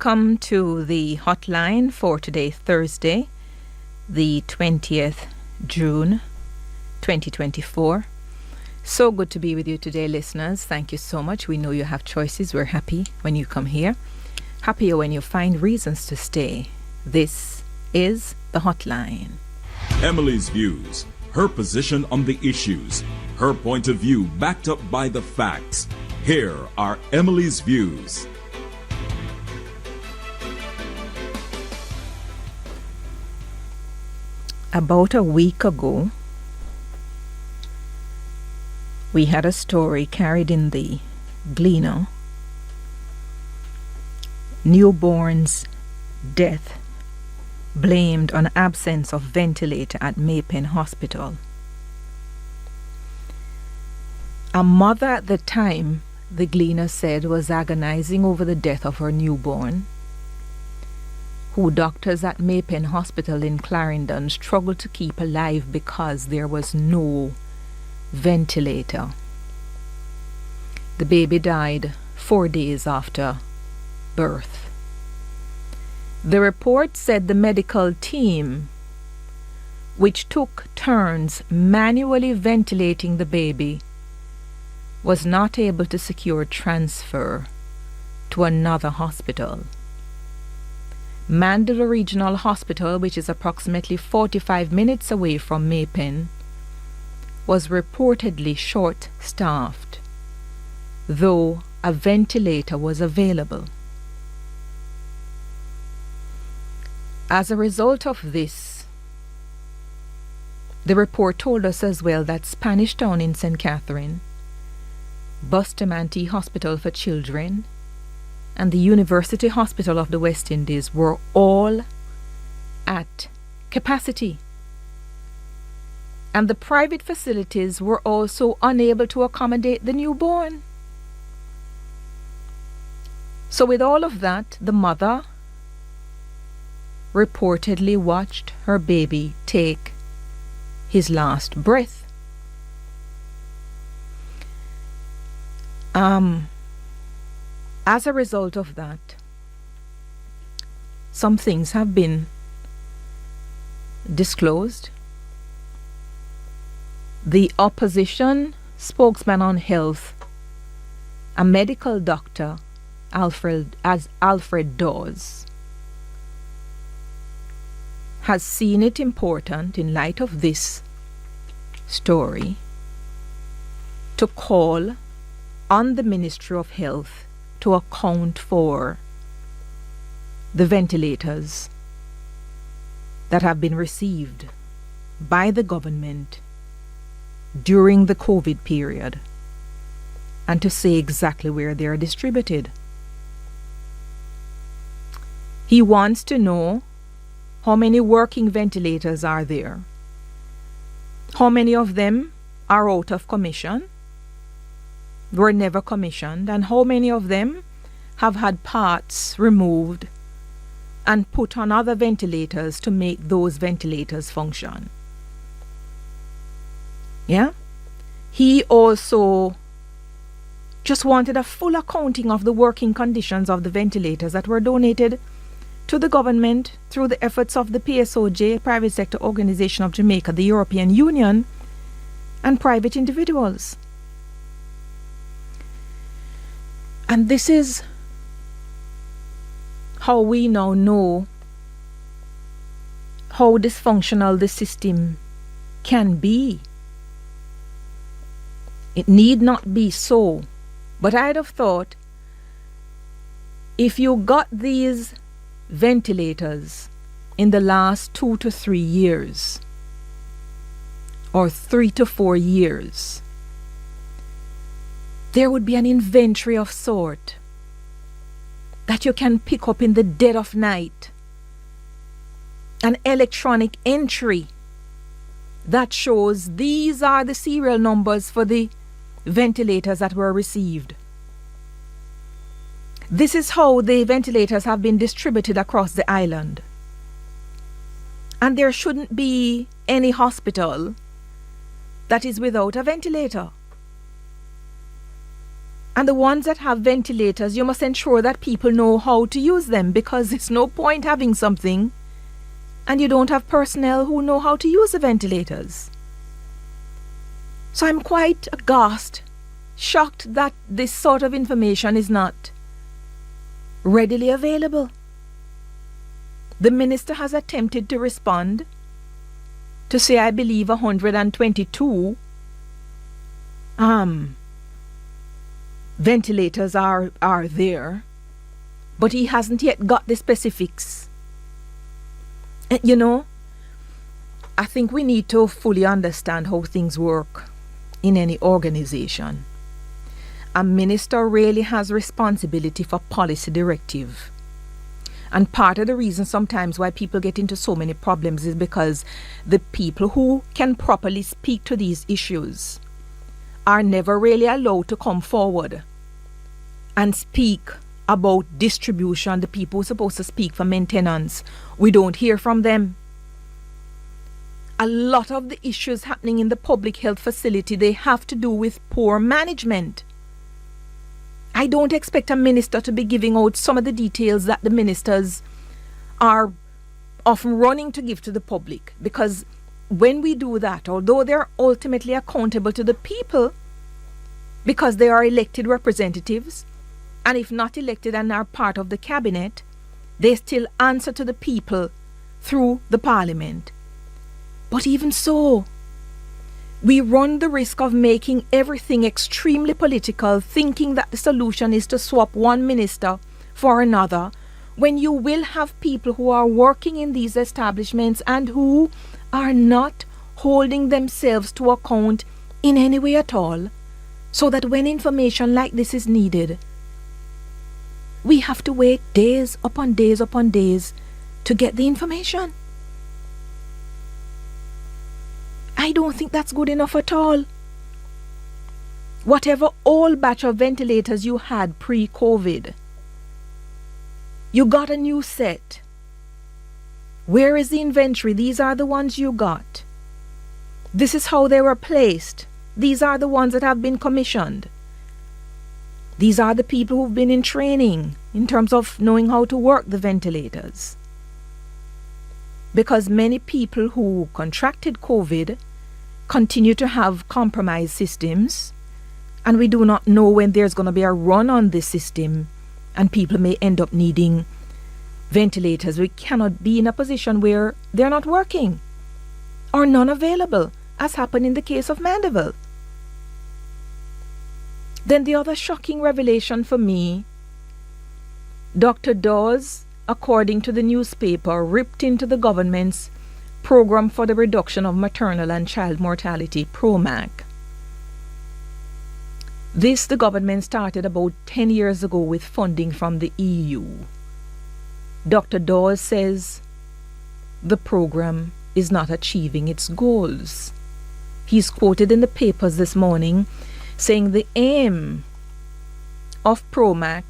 Welcome to the hotline for today, Thursday, the 20th June 2024. So good to be with you today, listeners. Thank you so much. We know you have choices. We're happy when you come here. Happier when you find reasons to stay. This is the hotline. Emily's views, her position on the issues, her point of view backed up by the facts. Here are Emily's views. About a week ago, we had a story carried in the Gleaner. Newborn's death blamed on absence of ventilator at Maypen Hospital. A mother at the time, the Gleaner said, was agonizing over the death of her newborn, who doctors at Maypen Hospital in Clarendon struggled to keep alive because there was no ventilator. The baby died 4 days after birth. The report said the medical team, which took turns manually ventilating the baby, was not able to secure transfer to another hospital. Mandeville Regional Hospital, which is approximately 45 minutes away from Maypen, was reportedly short-staffed, though a ventilator was available. As a result of this, the report told us as well that Spanish Town in St. Catherine, Bustamante Hospital for Children, and the University Hospital of the West Indies were all at capacity. And the private facilities were also unable to accommodate the newborn. So with all of that, the mother reportedly watched her baby take his last breath. As a result of that, some things have been disclosed. The opposition spokesman on health, a medical doctor, Alfred Dawes, has seen it important in light of this story to call on the Ministry of Health to account for the ventilators that have been received by the government during the COVID period, and to say exactly where they are distributed. He wants to know how many working ventilators are there, how many of them are out of commission, were never commissioned, and how many of them have had parts removed and put on other ventilators to make those ventilators function. Yeah? He also just wanted a full accounting of the working conditions of the ventilators that were donated to the government through the efforts of the PSOJ, Private Sector Organization of Jamaica, the European Union, and private individuals. And this is how we now know how dysfunctional the system can be. It need not be so, but I'd have thought if you got these ventilators in the last 2 to 3 years, or 3 to 4 years, there would be an inventory of sort that you can pick up in the dead of night. An electronic entry that shows these are the serial numbers for the ventilators that were received. This is how the ventilators have been distributed across the island. And there shouldn't be any hospital that is without a ventilator. And the ones that have ventilators, you must ensure that people know how to use them, because it's no point having something and you don't have personnel who know how to use the ventilators. So I'm quite aghast, shocked that this sort of information is not readily available. The minister has attempted to respond to say, I believe 122 ventilators are there, but he hasn't yet got the specifics. You know, I think we need to fully understand how things work in any organization. A minister really has responsibility for policy directive. And part of the reason sometimes why people get into so many problems is because the people who can properly speak to these issues are never really allowed to come forward and speak about distribution. The people who are supposed to speak for maintenance, we don't hear from them. A lot of the issues happening in the public health facility, they have to do with poor management. I don't expect a minister to be giving out some of the details that the ministers are often running to give to the public, because when we do that, although they're ultimately accountable to the people because they are elected representatives, and if not elected and are part of the cabinet, they still answer to the people through the parliament. But even so, we run the risk of making everything extremely political, thinking that the solution is to swap one minister for another, when you will have people who are working in these establishments and who are not holding themselves to account in any way at all, so that when information like this is needed, we have to wait days upon days upon days to get the information. I don't think that's good enough at all. Whatever old batch of ventilators you had pre-COVID, you got a new set. Where is the inventory? These are the ones you got. This is how they were placed. These are the ones that have been commissioned. These are the people who've been in training in terms of knowing how to work the ventilators. Because many people who contracted COVID continue to have compromised systems, and we do not know when there's going to be a run on this system and people may end up needing ventilators. We cannot be in a position where they're not working or none available, as happened in the case of Mandeville. Then the other shocking revelation for me, Dr. Dawes, according to the newspaper, ripped into the government's program for the reduction of maternal and child mortality, PROMAC. This the government started about 10 years ago with funding from the EU. Dr. Dawes says the program is not achieving its goals. He's quoted in the papers this morning saying the aim of PROMAC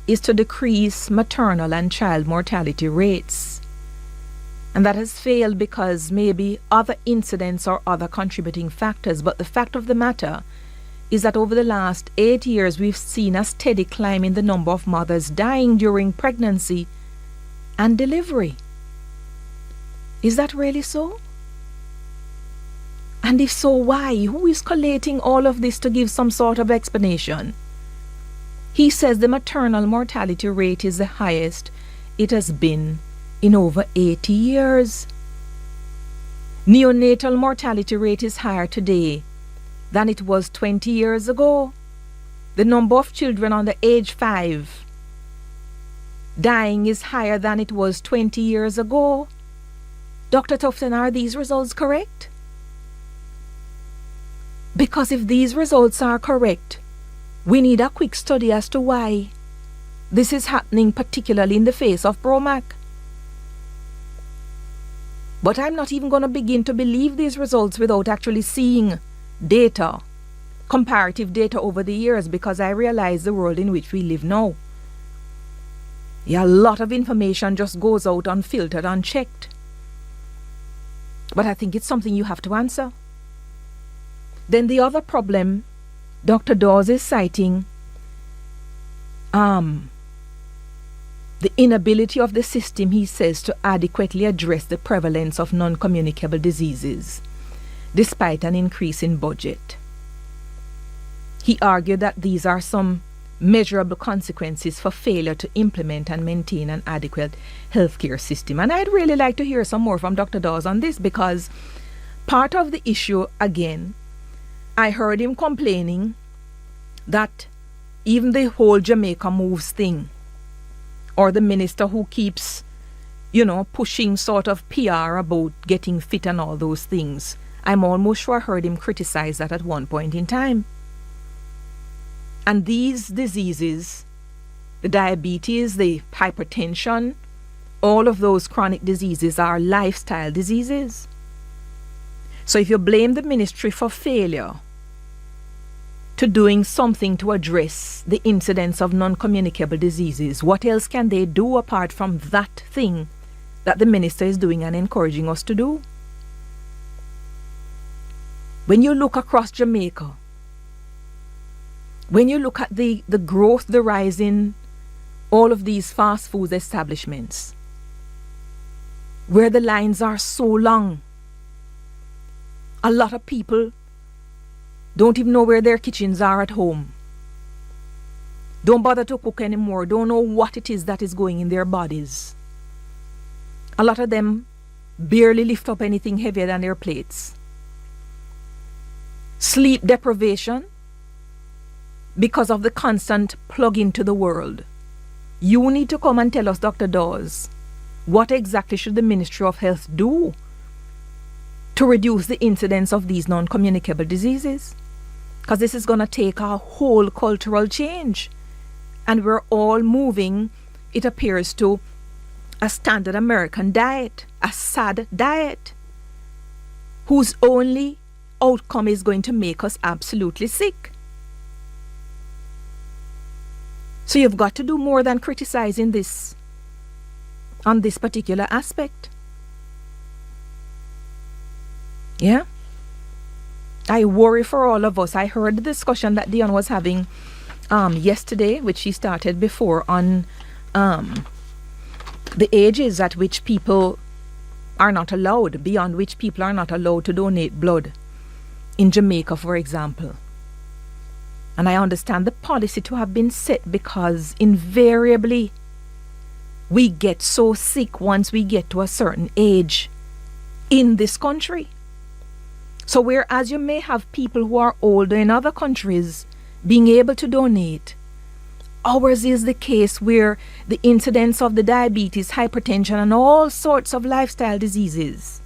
is to decrease maternal and child mortality rates. And that has failed because maybe other incidents or other contributing factors. But the fact of the matter is that over the last 8 years, we've seen a steady climb in the number of mothers dying during pregnancy and delivery. Is that really so? And if so, why? Who is collating all of this to give some sort of explanation? He says the maternal mortality rate is the highest it has been in over 80 years. Neonatal mortality rate is higher today than it was 20 years ago. The number of children under age 5 dying is higher than it was 20 years ago. Dr. Tufton, are these results correct? Because if these results are correct, we need a quick study as to why this is happening, particularly in the face of PROMAC. But I'm not even going to begin to believe these results without actually seeing data, comparative data over the years, because I realize the world in which we live now. Yeah, a lot of information just goes out unfiltered, unchecked. But I think it's something you have to answer. Then the other problem Dr. Dawes is citing the inability of the system, he says, to adequately address the prevalence of non-communicable diseases, despite an increase in budget. He argued that these are some measurable consequences for failure to implement and maintain an adequate healthcare system. And I'd really like to hear some more from Dr. Dawes on this, because part of the issue, again, I heard him complaining that even the whole Jamaica Moves thing, or the minister who keeps, pushing sort of PR about getting fit and all those things, I'm almost sure I heard him criticize that at one point in time. And these diseases, the diabetes, the hypertension, all of those chronic diseases are lifestyle diseases. So if you blame the ministry for failure to doing something to address the incidence of non-communicable diseases, what else can they do apart from that thing that the minister is doing and encouraging us to do? When you look across Jamaica, when you look at the growth, the rise in all of these fast food establishments, where the lines are so long, a lot of people don't even know where their kitchens are at home. Don't bother to cook anymore. Don't know what it is that is going in their bodies. A lot of them barely lift up anything heavier than their plates. Sleep deprivation because of the constant plug into the world. You need to come and tell us, Dr. Dawes, what exactly should the Ministry of Health do to reduce the incidence of these non-communicable diseases? Because this is going to take a whole cultural change. And we're all moving, it appears, to a standard American diet, a sad diet, whose only outcome is going to make us absolutely sick. So you've got to do more than criticizing this on this particular aspect. Yeah? I worry for all of us. I heard the discussion that Dion was having yesterday, which she started before, on the ages at which people are not allowed, beyond which people are not allowed to donate blood. In Jamaica, for example. And I understand the policy to have been set because invariably we get so sick once we get to a certain age in this country. So whereas you may have people who are older in other countries being able to donate, ours is the case where the incidence of the diabetes, hypertension, and all sorts of lifestyle diseases,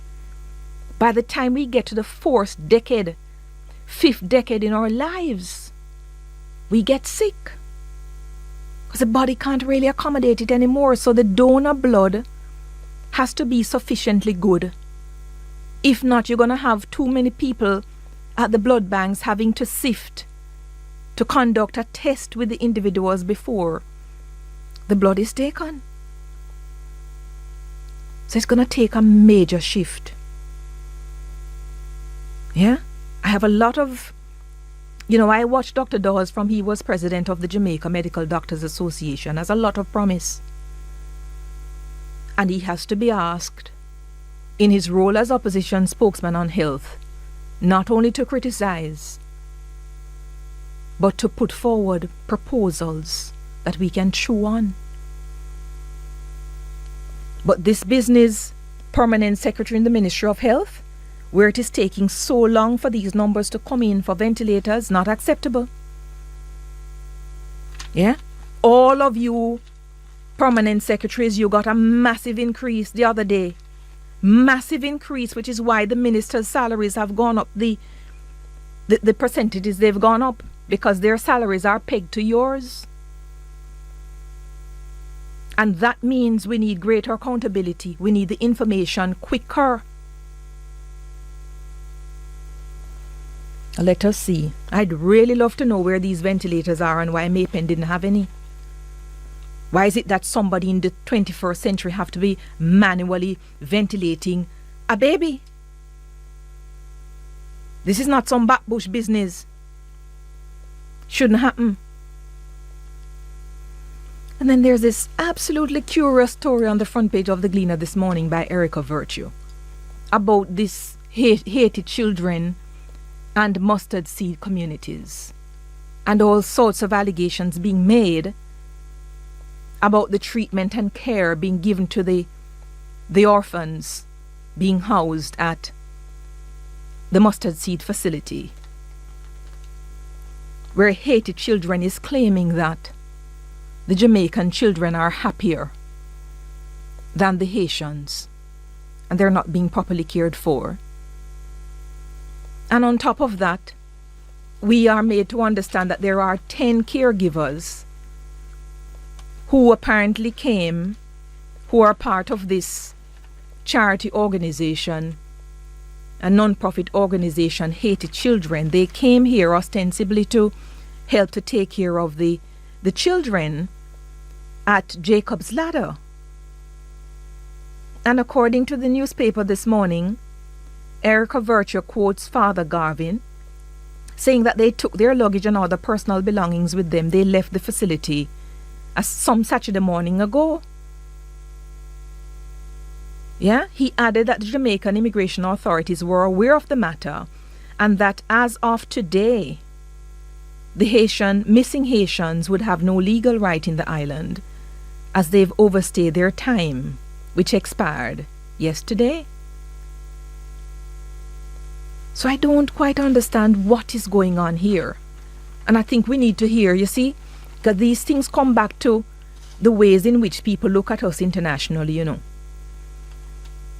by the time we get to the fourth decade, fifth decade in our lives, we get sick. Because the body can't really accommodate it anymore. So the donor blood has to be sufficiently good. If not, you're going to have too many people at the blood banks having to sift to conduct a test with the individuals before the blood is taken. So it's going to take a major shift. Yeah? I have a lot of, I watched Dr. Dawes from he was president of the Jamaica Medical Doctors Association, has a lot of promise. And he has to be asked, in his role as opposition spokesman on health, not only to criticize, but to put forward proposals that we can chew on. But this business, permanent secretary in the Ministry of Health, where it is taking so long for these numbers to come in for ventilators, not acceptable. Yeah? All of you permanent secretaries, you got a massive increase the other day. Massive increase, which is why the ministers' salaries have gone up. The percentages, they've gone up because their salaries are pegged to yours. And that means we need greater accountability. We need the information quicker. Let us see. I'd really love to know where these ventilators are and why Maypen didn't have any. Why is it that somebody in the 21st century have to be manually ventilating a baby? This is not some backbush business. Shouldn't happen. And then there's this absolutely curious story on the front page of the Gleaner this morning by Erica Virtue about this Haiti children and mustard seed communities, and all sorts of allegations being made about the treatment and care being given to the orphans being housed at the mustard seed facility, where Haiti children is claiming that the Jamaican children are happier than the Haitians and they're not being properly cared for. And on top of that, we are made to understand that there are 10 caregivers who apparently came, who are part of this charity organization, a non-profit organization, Haiti Children. They came here ostensibly to help to take care of the children at Jacob's Ladder. And according to the newspaper this morning, Erica Virtue quotes Father Garvin, saying that they took their luggage and other personal belongings with them. They left the facility some Saturday morning ago. Yeah, he added that the Jamaican immigration authorities were aware of the matter and that as of today, the missing Haitians would have no legal right in the island as they've overstayed their time, which expired yesterday. So I don't quite understand what is going on here. And I think we need to hear, you see, because these things come back to the ways in which people look at us internationally, you know.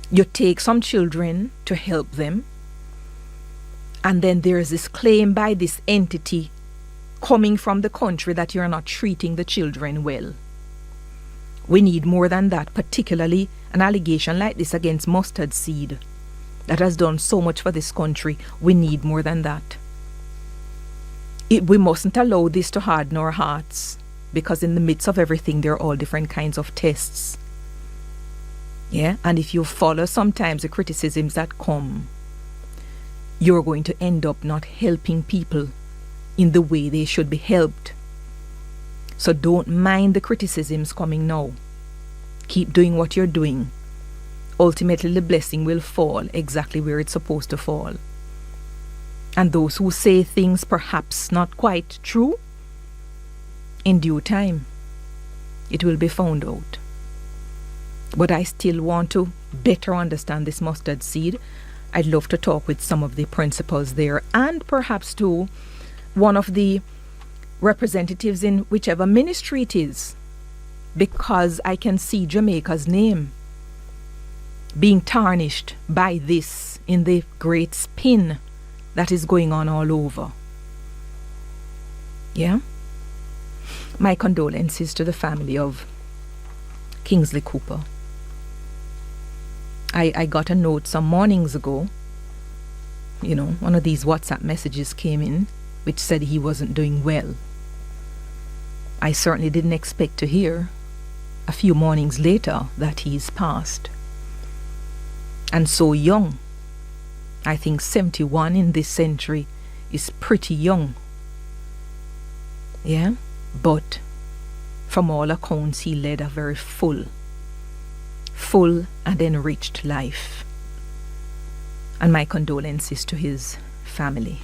You take some children to help them, and then there's this claim by this entity coming from the country that you're not treating the children well. We need more than that, particularly an allegation like this against Mustard Seed that has done so much for this country. We need more than that. We mustn't allow this to harden our hearts, because in the midst of everything there are all different kinds of tests. Yeah, and if you follow sometimes the criticisms that come, you're going to end up not helping people in the way they should be helped. So don't mind the criticisms coming now. Keep doing what you're doing. Ultimately, the blessing will fall exactly where it's supposed to fall. And those who say things perhaps not quite true, in due time, it will be found out. But I still want to better understand this Mustard Seed. I'd love to talk with some of the principals there, and perhaps to one of the representatives in whichever ministry it is, because I can see Jamaica's name being tarnished by this in the great spin that is going on all over. Yeah? My condolences to the family of Kingsley Cooper. I got a note some mornings ago. You know, one of these WhatsApp messages came in which said he wasn't doing well. I certainly didn't expect to hear a few mornings later that he's passed. And so young. I think 71 in this century is pretty young. Yeah? But from all accounts, he led a very full and enriched life. And my condolences to his family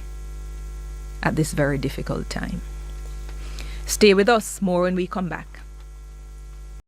at this very difficult time. Stay with us, more when we come back.